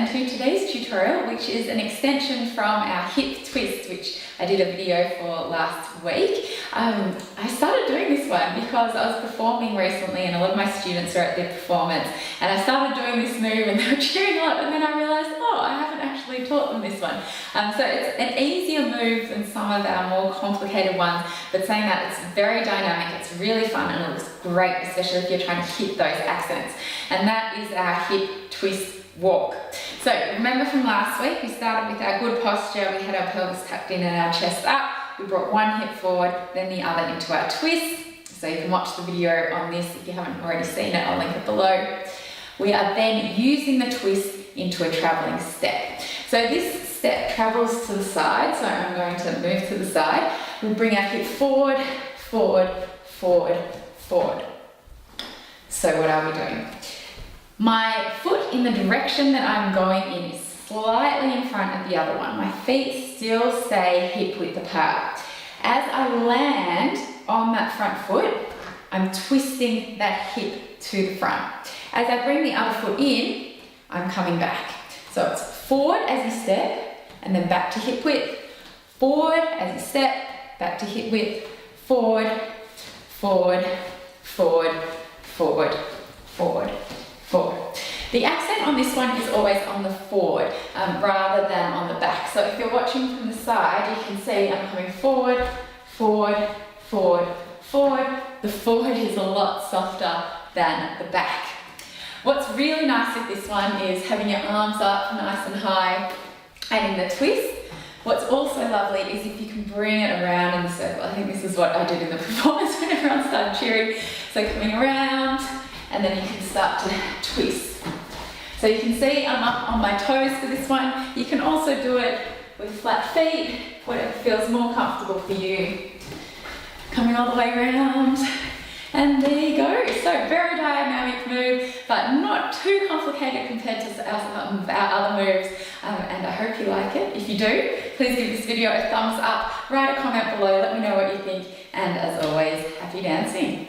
and to today's tutorial, which is an extension from our hip twist, which I did a video for last week. I started doing this one because I was performing recently and a lot of my students were at their performance, and I started doing this move and they were cheering a lot, and then I realized, oh, I haven't actually taught them this one. So it's an easier move than some of our more complicated ones, but saying that, it's very dynamic, it's really fun, and it looks great, especially if you're trying to hit those accents. And that is our hip twist walk. So remember from last week, we started with our good posture, we had our pelvis tucked in and our chest up, we brought one hip forward, then the other into our twist. So you can watch the video on this if you haven't already seen it, I'll link it below. We are then using the twist into a traveling step. So this step travels to the side, so I'm going to move to the side. We bring our hip forward, forward, forward, forward. So what are we doing? My foot in the direction that I'm going in is slightly in front of the other one. My feet still stay hip width apart. As I land on that front foot, I'm twisting that hip to the front. As I bring the other foot in, I'm coming back. So it's forward as you step, and then back to hip width. Forward as you step, back to hip width. Forward, forward, forward, forward, forward, forward. The accent on this one is always on the forward rather than on the back. So if you're watching from the side, you can see I'm coming forward, forward, forward, forward. The forward is a lot softer than the back. What's really nice with this one is having your arms up nice and high, and in the twist. What's also lovely is if you can bring it around in the circle. I think this is what I did in the performance when everyone started cheering. So coming around, and then you can start to twist. So you can see I'm up on my toes for this one. You can also do it with flat feet, whatever feels more comfortable for you. Coming all the way around, and there you go. So very dynamic move, but not too complicated compared to our other moves. And I hope you like it. If you do, please give this video a thumbs up, write a comment below, let me know what you think, and as always, happy dancing.